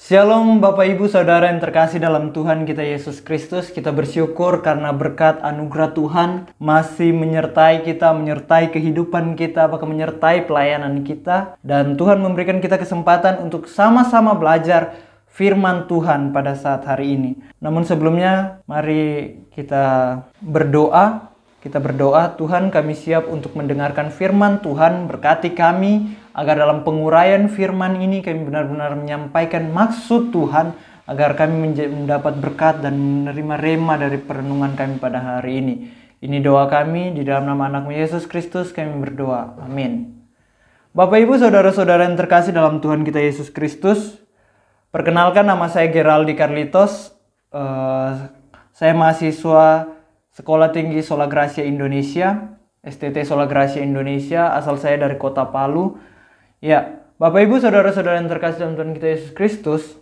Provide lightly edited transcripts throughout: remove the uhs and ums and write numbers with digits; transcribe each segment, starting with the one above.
Shalom Bapak Ibu Saudara yang terkasih dalam Tuhan kita Yesus Kristus. Kita bersyukur karena berkat anugerah Tuhan masih menyertai kita, menyertai kehidupan kita, bahkan menyertai pelayanan kita. Dan Tuhan memberikan kita kesempatan untuk sama-sama belajar firman Tuhan pada saat hari ini. Namun sebelumnya mari kita berdoa. Kita berdoa, Tuhan kami siap untuk mendengarkan firman Tuhan, berkati kami agar dalam penguraian firman ini kami benar-benar menyampaikan maksud Tuhan, agar kami mendapat berkat dan menerima rema dari perenungan kami pada hari ini. Ini doa kami di dalam nama anak-Mu Yesus Kristus kami berdoa. Amin. Bapak Ibu Saudara-saudara yang terkasih dalam Tuhan kita Yesus Kristus, perkenalkan nama saya Geraldi Carlitos. Saya mahasiswa Sekolah Tinggi Sola Gracia Indonesia, STT Sola Gracia Indonesia, asal saya dari Kota Palu. Ya, Bapak Ibu Saudara-saudara yang terkasih dalam Tuhan kita Yesus Kristus,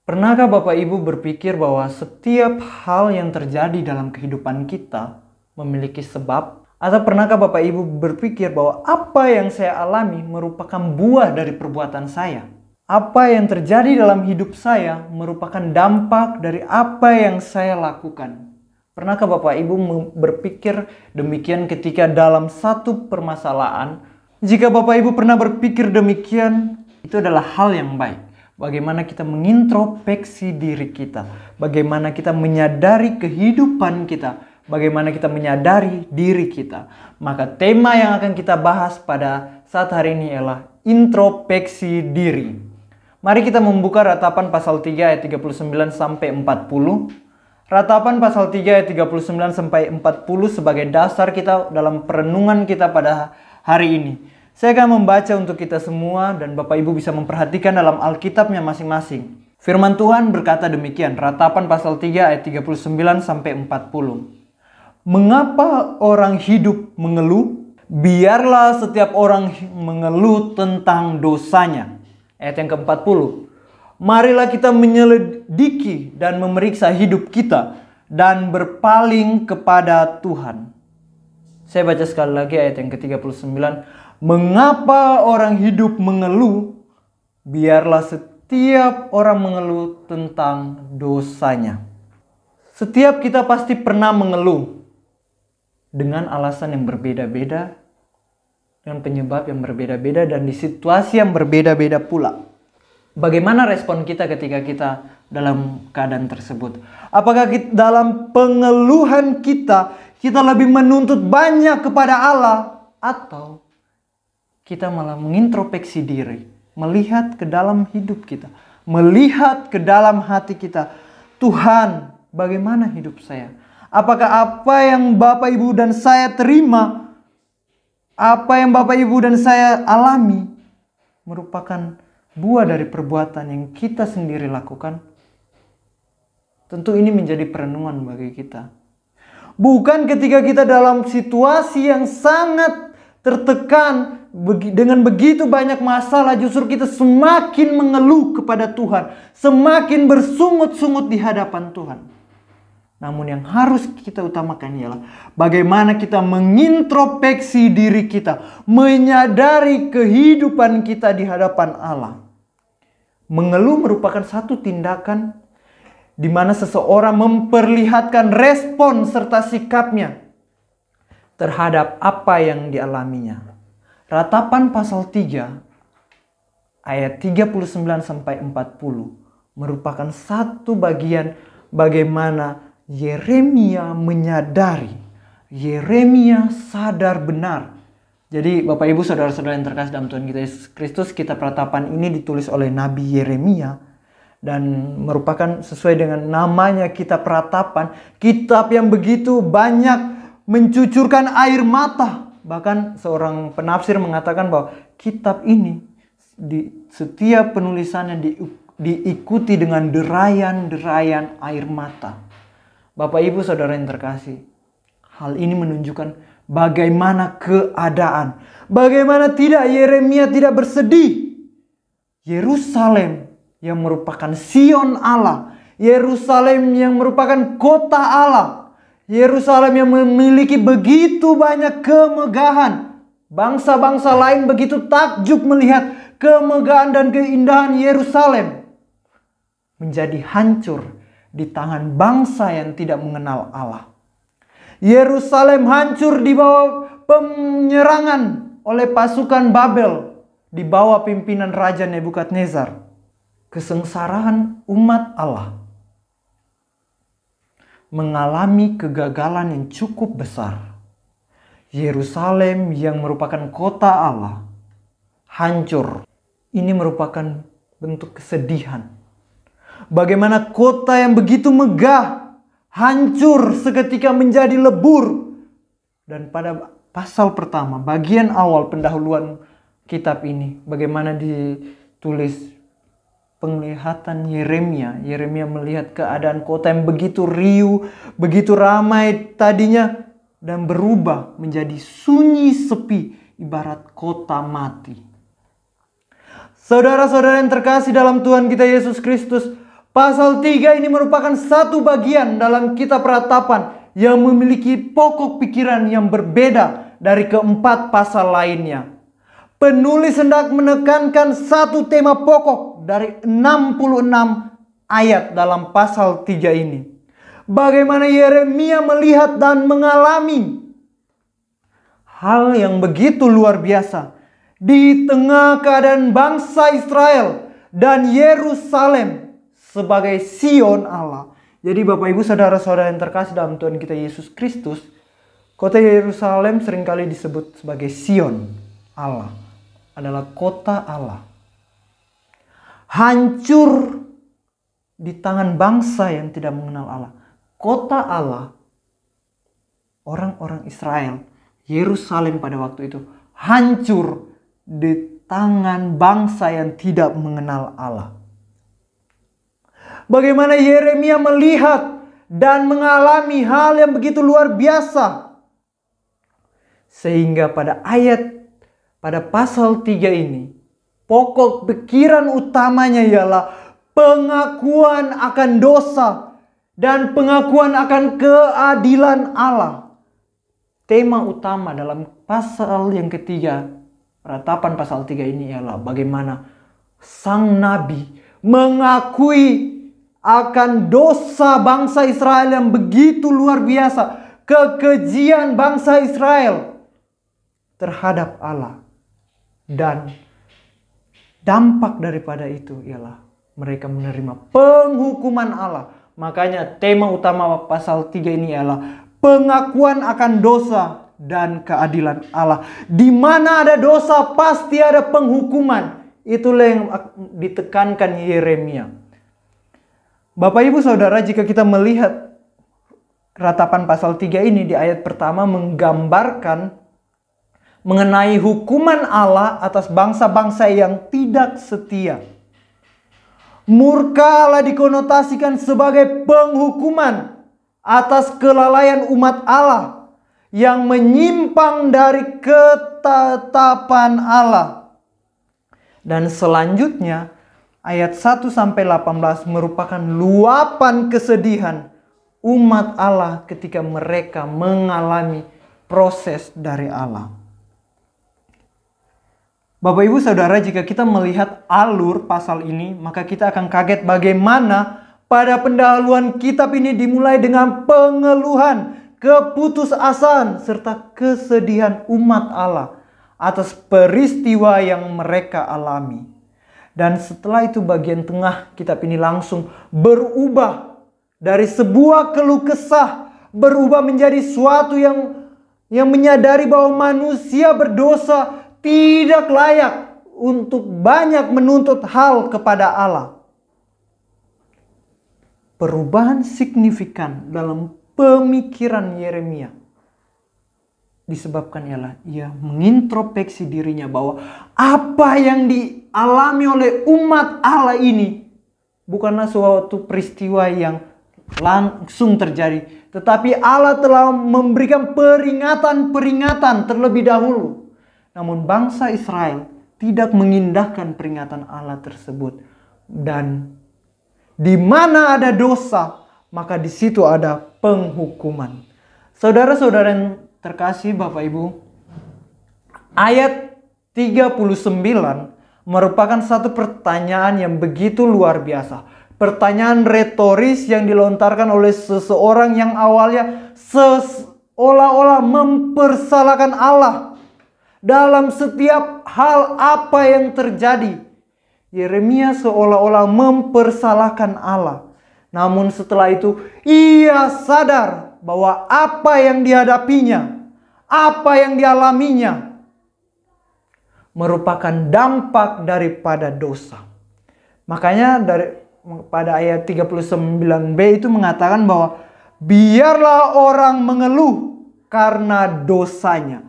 pernahkah Bapak Ibu berpikir bahwa setiap hal yang terjadi dalam kehidupan kita memiliki sebab? Atau pernahkah Bapak Ibu berpikir bahwa apa yang saya alami merupakan buah dari perbuatan saya? Apa yang terjadi dalam hidup saya merupakan dampak dari apa yang saya lakukan? Pernahkah Bapak Ibu berpikir demikian ketika dalam satu permasalahan? Jika Bapak Ibu pernah berpikir demikian, itu adalah hal yang baik. Bagaimana kita mengintrospeksi diri kita. Bagaimana kita menyadari kehidupan kita. Bagaimana kita menyadari diri kita. Maka tema yang akan kita bahas pada saat hari ini ialah introspeksi diri. Mari kita membuka Ratapan pasal 3 ayat 39 sampai 40. Ratapan pasal 3 ayat 39 sampai 40 sebagai dasar kita dalam perenungan kita pada hari ini. Saya akan membaca untuk kita semua dan Bapak Ibu bisa memperhatikan dalam Alkitabnya masing-masing. Firman Tuhan berkata demikian, Ratapan pasal 3 ayat 39 sampai 40. Mengapa orang hidup mengeluh? Biarlah setiap orang mengeluh tentang dosanya. Ayat yang ke-40. Marilah kita menyelidiki dan memeriksa hidup kita dan berpaling kepada Tuhan. Saya baca sekali lagi ayat yang ke-39. Mengapa orang hidup mengeluh? Biarlah setiap orang mengeluh tentang dosanya. Setiap kita pasti pernah mengeluh dengan alasan yang berbeda-beda, dengan penyebab yang berbeda-beda dan di situasi yang berbeda-beda pula. Bagaimana respon kita ketika kita dalam keadaan tersebut? Apakah dalam pengeluhan kita lebih menuntut banyak kepada Allah? Atau kita malah mengintrospeksi diri, melihat ke dalam hidup kita, melihat ke dalam hati kita. Tuhan, bagaimana hidup saya? Apakah apa yang Bapak Ibu dan saya terima, apa yang Bapak Ibu dan saya alami merupakan buah dari perbuatan yang kita sendiri lakukan? Tentu ini menjadi perenungan bagi kita. Bukan ketika kita dalam situasi yang sangat tertekan dengan begitu banyak masalah, justru kita semakin mengeluh kepada Tuhan, semakin bersungut-sungut di hadapan Tuhan. Namun yang harus kita utamakan ialah bagaimana kita mengintrospeksi diri kita, menyadari kehidupan kita di hadapan Allah. Mengeluh merupakan satu tindakan di mana seseorang memperlihatkan respon serta sikapnya terhadap apa yang dialaminya. Ratapan pasal 3 ayat 39 sampai 40 merupakan satu bagian bagaimana Yeremia menyadari, Yeremia sadar benar. Jadi Bapak Ibu Saudara-saudara yang terkasih dalam Tuhan kita Yesus Kristus, kitab Ratapan ini ditulis oleh Nabi Yeremia dan merupakan sesuai dengan namanya kitab Ratapan, kitab yang begitu banyak mencucurkan air mata. Bahkan seorang penafsir mengatakan bahwa kitab ini di setiap penulisannya diikuti dengan derayan-derayan air mata. Bapak Ibu Saudara yang terkasih, hal ini menunjukkan bagaimana keadaan. Bagaimana tidak Yeremia tidak bersedih. Yerusalem yang merupakan Sion Allah. Yerusalem yang merupakan kota Allah. Yerusalem yang memiliki begitu banyak kemegahan. Bangsa-bangsa lain begitu takjub melihat kemegahan dan keindahan Yerusalem. menjadi hancur di tangan bangsa yang tidak mengenal Allah. Yerusalem hancur di bawah penyerangan oleh pasukan Babel di bawah pimpinan Raja Nebukadnezar. Kesengsaraan umat Allah mengalami kegagalan yang cukup besar. Yerusalem yang merupakan kota Allah hancur. Ini merupakan bentuk kesedihan. Bagaimana kota yang begitu megah hancur seketika menjadi lebur. Dan pada pasal pertama, bagian awal pendahuluan kitab ini, bagaimana ditulis penglihatan Yeremia. Yeremia melihat keadaan kota yang begitu riuh, begitu ramai tadinya, dan berubah menjadi sunyi sepi, ibarat kota mati. Saudara-saudara yang terkasih dalam Tuhan kita Yesus Kristus, pasal 3 ini merupakan satu bagian dalam kitab Ratapan yang memiliki pokok pikiran yang berbeda dari keempat pasal lainnya. Penulis hendak menekankan satu tema pokok dari 66 ayat dalam pasal 3 ini. Bagaimana Yeremia melihat dan mengalami hal yang begitu luar biasa di tengah keadaan bangsa Israel dan Yerusalem sebagai Sion Allah. Jadi Bapak Ibu saudara-saudara yang terkasih dalam Tuhan kita Yesus Kristus, kota Yerusalem seringkali disebut sebagai Sion Allah, adalah kota Allah. Hancur di tangan bangsa yang tidak mengenal Allah. Kota Allah, orang-orang Israel, Yerusalem pada waktu itu hancur di tangan bangsa yang tidak mengenal Allah. Bagaimana Yeremia melihat dan mengalami hal yang begitu luar biasa. Sehingga pada pasal 3 ini, pokok pikiran utamanya ialah pengakuan akan dosa dan pengakuan akan keadilan Allah. Tema utama dalam pasal yang ketiga, Ratapan pasal 3 ini ialah bagaimana sang nabi mengakui akan dosa bangsa Israel yang begitu luar biasa. Kekejian bangsa Israel terhadap Allah. Dan dampak daripada itu ialah mereka menerima penghukuman Allah. Makanya tema utama pasal 3 ini ialah pengakuan akan dosa dan keadilan Allah. Di mana ada dosa pasti ada penghukuman. Itulah yang ditekankan Yeremia. Bapak Ibu Saudara, jika kita melihat Ratapan pasal 3 ini di ayat pertama menggambarkan mengenai hukuman Allah atas bangsa-bangsa yang tidak setia. Murka Allah dikonotasikan sebagai penghukuman atas kelalaian umat Allah yang menyimpang dari ketetapan Allah. Dan selanjutnya ayat 1-18 merupakan luapan kesedihan umat Allah ketika mereka mengalami proses dari Allah. Bapak Ibu Saudara, jika kita melihat alur pasal ini, maka kita akan kaget bagaimana pada pendahuluan kitab ini dimulai dengan pengeluhan, keputusasaan, serta kesedihan umat Allah atas peristiwa yang mereka alami. Dan setelah itu bagian tengah kitab ini langsung berubah dari sebuah keluh kesah, berubah menjadi suatu yang menyadari bahwa manusia berdosa tidak layak untuk banyak menuntut hal kepada Allah. Perubahan signifikan dalam pemikiran Yeremia disebabkan ialah ia mengintrospeksi dirinya bahwa apa yang dialami oleh umat Allah ini bukanlah suatu peristiwa yang langsung terjadi, tetapi Allah telah memberikan peringatan-peringatan terlebih dahulu. Namun bangsa Israel tidak mengindahkan peringatan Allah tersebut. Dan di mana ada dosa, maka di situ ada penghukuman. Saudara-saudara yang terkasih Bapak Ibu, ayat 39 merupakan satu pertanyaan yang begitu luar biasa. pertanyaan retoris yang dilontarkan oleh seseorang yang awalnya seolah-olah mempersalahkan Allah dalam setiap hal apa yang terjadi. Yeremia seolah-olah mempersalahkan Allah. Namun setelah itu ia sadar bahwa apa yang dihadapinya, apa yang dialaminya merupakan dampak daripada dosa. Makanya pada ayat 39b itu mengatakan bahwa biarlah orang mengeluh karena dosanya.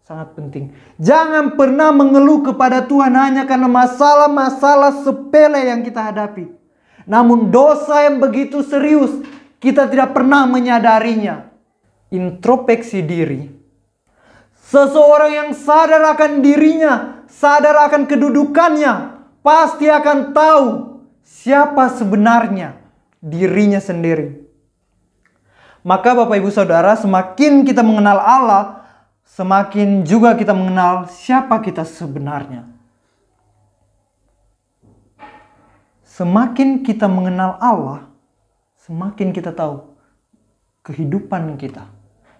Sangat penting. Jangan pernah mengeluh kepada Tuhan hanya karena masalah-masalah sepele yang kita hadapi. Namun dosa yang begitu serius, kita tidak pernah menyadarinya. Introspeksi diri. Seseorang yang sadar akan dirinya, sadar akan kedudukannya, pasti akan tahu siapa sebenarnya dirinya sendiri. Maka Bapak Ibu Saudara, semakin kita mengenal Allah, semakin juga kita mengenal siapa kita sebenarnya. Semakin kita mengenal Allah, semakin kita tahu kehidupan kita.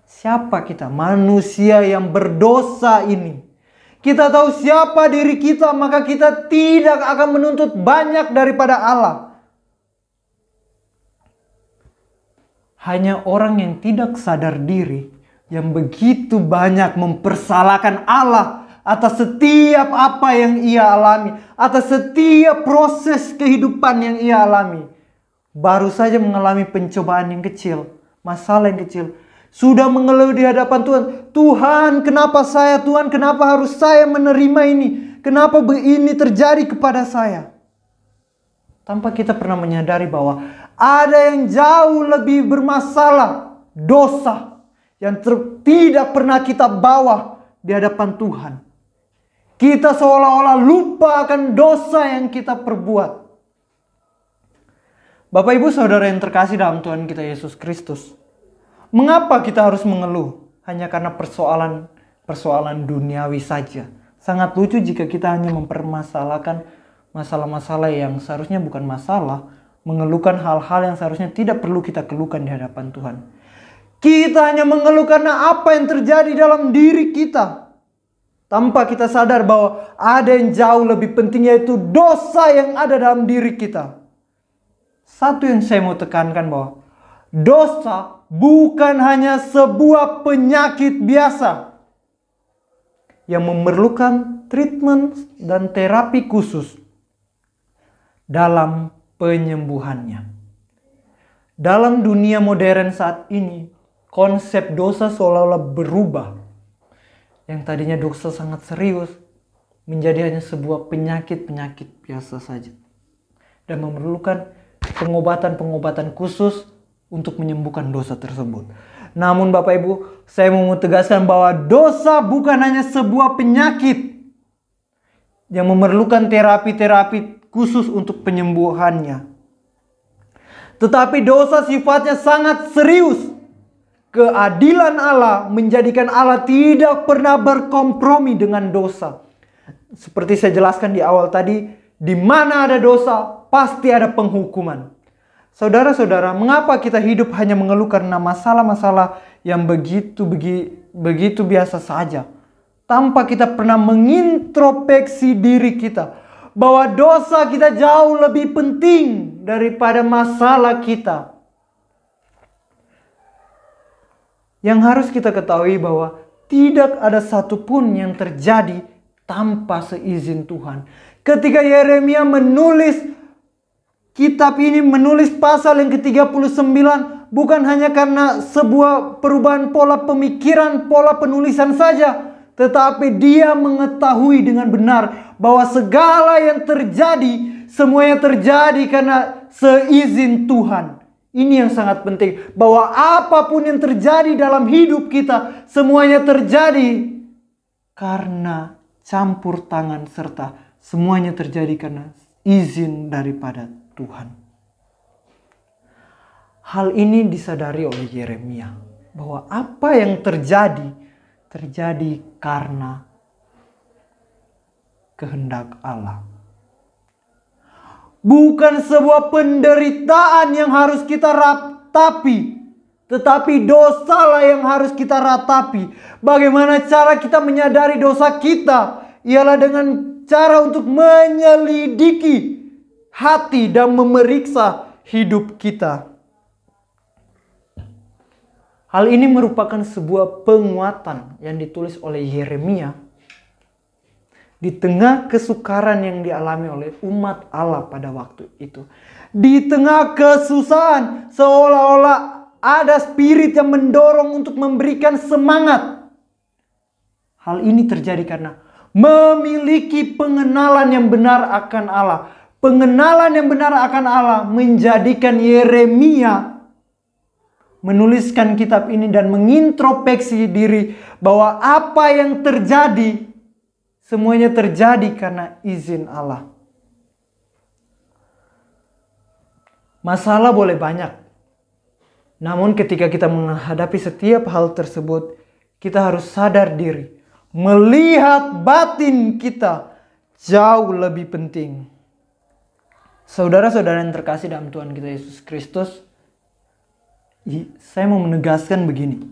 Siapa kita? Manusia yang berdosa ini. Kita tahu siapa diri kita, maka kita tidak akan menuntut banyak daripada Allah. Hanya orang yang tidak sadar diri, yang begitu banyak mempersalahkan Allah atas setiap apa yang ia alami, atas setiap proses kehidupan yang ia alami. Baru saja mengalami pencobaan yang kecil, masalah yang kecil, sudah mengeluh di hadapan Tuhan. Tuhan, kenapa saya? Tuhan, kenapa harus saya menerima ini? Kenapa ini terjadi kepada saya? Tanpa kita pernah menyadari bahwa ada yang jauh lebih bermasalah, dosa yang tidak pernah kita bawa di hadapan Tuhan. Kita seolah-olah lupa akan dosa yang kita perbuat. Bapak Ibu Saudara yang terkasih dalam Tuhan kita Yesus Kristus, mengapa kita harus mengeluh hanya karena persoalan duniawi saja? Sangat lucu jika kita hanya mempermasalahkan masalah-masalah yang seharusnya bukan masalah, mengeluhkan hal-hal yang seharusnya tidak perlu kita keluhkan di hadapan Tuhan. Kita hanya mengeluh karena apa yang terjadi dalam diri kita, tanpa kita sadar bahwa ada yang jauh lebih penting, yaitu dosa yang ada dalam diri kita. Satu yang saya mau tekankan, bahwa dosa bukan hanya sebuah penyakit biasa yang memerlukan treatment dan terapi khusus dalam penyembuhannya. Dalam dunia modern saat ini, konsep dosa seolah-olah berubah. Yang tadinya dosa sangat serius menjadi hanya sebuah penyakit-penyakit biasa saja, dan memerlukan pengobatan-pengobatan khusus untuk menyembuhkan dosa tersebut. Namun Bapak Ibu, saya mau tegaskan bahwa dosa bukan hanya sebuah penyakit yang memerlukan terapi-terapi khusus untuk penyembuhannya. Tetapi dosa sifatnya sangat serius. Keadilan Allah menjadikan Allah tidak pernah berkompromi dengan dosa. Seperti saya jelaskan di awal tadi, di mana ada dosa, pasti ada penghukuman. Saudara-saudara, mengapa kita hidup hanya mengeluh karena masalah-masalah yang begitu biasa saja, tanpa kita pernah mengintrospeksi diri kita, bahwa dosa kita jauh lebih penting daripada masalah kita. Yang harus kita ketahui bahwa tidak ada satupun yang terjadi tanpa seizin Tuhan. Ketika Yeremia menulis kitab ini, menulis pasal yang ke-39, bukan hanya karena sebuah perubahan pola pemikiran, pola penulisan saja, tetapi dia mengetahui dengan benar bahwa segala yang terjadi, semuanya terjadi karena seizin Tuhan. Ini yang sangat penting, bahwa apapun yang terjadi dalam hidup kita, semuanya terjadi karena campur tangan, serta semuanya terjadi karena izin daripada Tuhan. Hal ini disadari oleh Yeremia, bahwa apa yang terjadi karena kehendak Allah. Bukan sebuah penderitaan yang harus kita ratapi, tetapi dosalah yang harus kita ratapi. Bagaimana cara kita menyadari dosa kita? Ialah dengan cara untuk menyelidiki hati dan memeriksa hidup kita. Hal ini merupakan sebuah penguatan yang ditulis oleh Yeremia di tengah kesukaran yang dialami oleh umat Allah pada waktu itu. Di tengah kesusahan, seolah-olah ada spirit yang mendorong untuk memberikan semangat. Hal ini terjadi karena memiliki pengenalan yang benar akan Allah. Pengenalan yang benar akan Allah menjadikan Yeremia menuliskan kitab ini dan mengintrospeksi diri bahwa apa yang terjadi semuanya terjadi karena izin Allah. Masalah boleh banyak, namun ketika kita menghadapi setiap hal tersebut, kita harus sadar diri. Melihat batin kita jauh lebih penting. Saudara-saudara yang terkasih dalam Tuhan kita Yesus Kristus, saya mau menegaskan begini.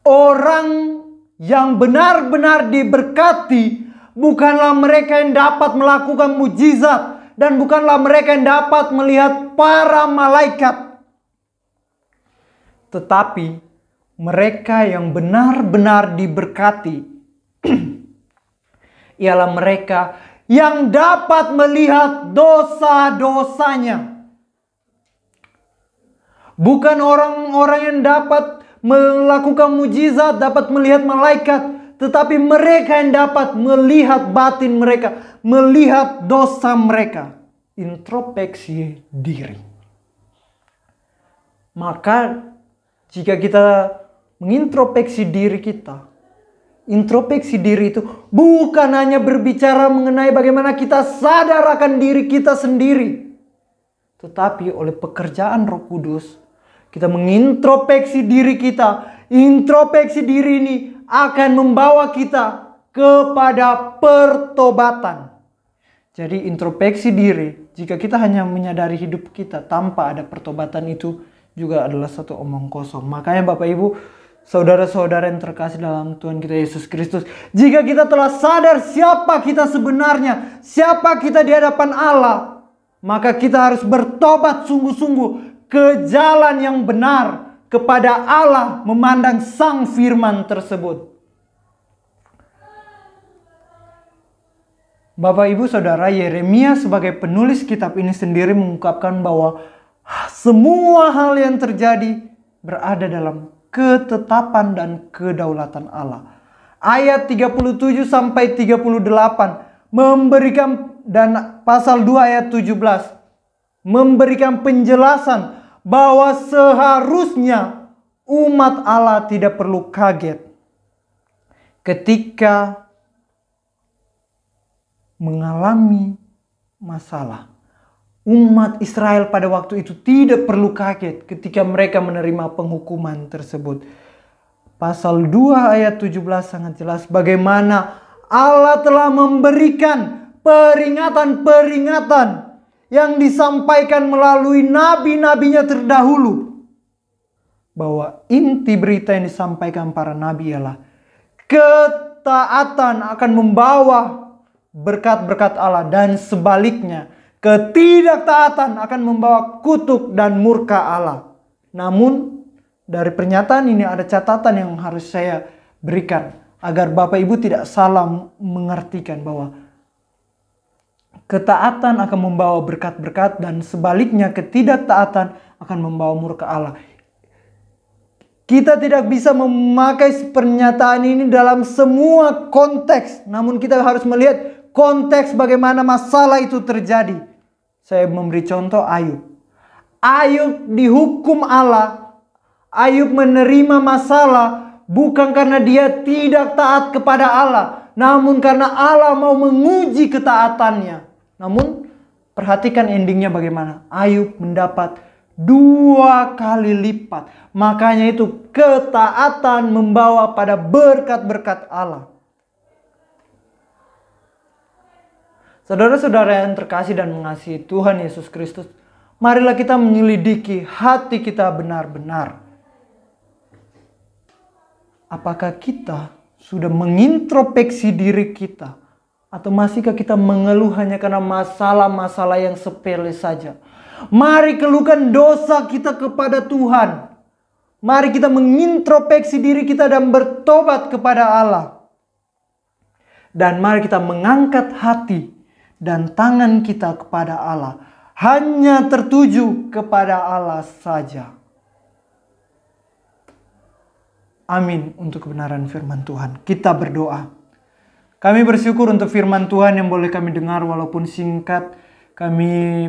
Orang yang benar-benar diberkati bukanlah mereka yang dapat melakukan mujizat dan bukanlah mereka yang dapat melihat para malaikat, tetapi mereka yang benar-benar diberkati ialah mereka yang dapat melihat dosa-dosanya. Bukan orang-orang yang dapat melakukan mujizat, dapat melihat malaikat, tetapi mereka yang dapat melihat batin mereka, melihat dosa mereka. Introspeksi diri. Maka jika kita mengintrospeksi diri kita, introspeksi diri itu bukan hanya berbicara mengenai bagaimana kita sadar akan diri kita sendiri, tetapi oleh pekerjaan Roh Kudus, kita mengintrospeksi diri kita. Introspeksi diri ini akan membawa kita kepada pertobatan. Jadi introspeksi diri, jika kita hanya menyadari hidup kita tanpa ada pertobatan, itu juga adalah satu omong kosong. Makanya Bapak Ibu, saudara-saudara yang terkasih dalam Tuhan kita Yesus Kristus, jika kita telah sadar siapa kita sebenarnya, siapa kita di hadapan Allah, maka kita harus bertobat sungguh-sungguh ke jalan yang benar, kepada Allah, memandang sang firman tersebut. Bapak Ibu Saudara, Yeremia sebagai penulis kitab ini sendiri mengungkapkan bahwa semua hal yang terjadi berada dalam ketetapan dan kedaulatan Allah. Ayat 37 sampai 38 memberikan, dan pasal 2 ayat 17 memberikan penjelasan bahwa seharusnya umat Allah tidak perlu kaget ketika mengalami masalah. Umat Israel pada waktu itu tidak perlu kaget ketika mereka menerima penghukuman tersebut. Pasal 2 ayat 17 sangat jelas bagaimana Allah telah memberikan peringatan-peringatan yang disampaikan melalui nabi-nabinya terdahulu. Bahwa inti berita yang disampaikan para nabi ialah ketaatan akan membawa berkat-berkat Allah, dan sebaliknya ketidaktaatan akan membawa kutuk dan murka Allah. Namun dari pernyataan ini ada catatan yang harus saya berikan agar Bapak Ibu tidak salah mengartikan bahwa ketaatan akan membawa berkat-berkat dan sebaliknya ketidaktaatan akan membawa murka Allah. Kita tidak bisa memakai pernyataan ini dalam semua konteks, namun kita harus melihat konteks bagaimana masalah itu terjadi. Saya memberi contoh Ayub. Ayub dihukum Allah. Ayub menerima masalah bukan karena dia tidak taat kepada Allah, namun karena Allah mau menguji ketaatannya. Namun perhatikan endingnya bagaimana. Ayub mendapat 2 kali lipat. Makanya itu ketaatan membawa pada berkat-berkat Allah. Saudara-saudara yang terkasih dan mengasihi Tuhan Yesus Kristus, marilah kita menyelidiki hati kita benar-benar. Apakah kita sudah mengintrospeksi diri kita? Atau masihkah kita mengeluh hanya karena masalah-masalah yang sepele saja? Mari keluhkan dosa kita kepada Tuhan. Mari kita mengintrospeksi diri kita dan bertobat kepada Allah. Dan mari kita mengangkat hati dan tangan kita kepada Allah. Hanya tertuju kepada Allah saja. Amin untuk kebenaran firman Tuhan. Kita berdoa. Kami bersyukur untuk firman Tuhan yang boleh kami dengar walaupun singkat. Kami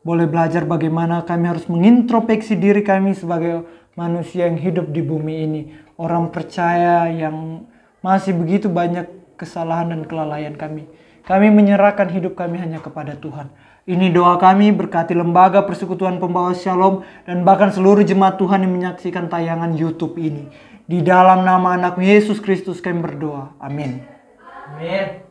boleh belajar bagaimana kami harus mengintrospeksi diri kami sebagai manusia yang hidup di bumi ini. Orang percaya yang masih begitu banyak kesalahan dan kelalaian kami. Kami menyerahkan hidup kami hanya kepada Tuhan. Ini doa kami, berkati lembaga Persekutuan Pembawa Shalom dan bahkan seluruh jemaat Tuhan yang menyaksikan tayangan YouTube ini. Di dalam nama anak Yesus Kristus kami berdoa. Amin. Amin.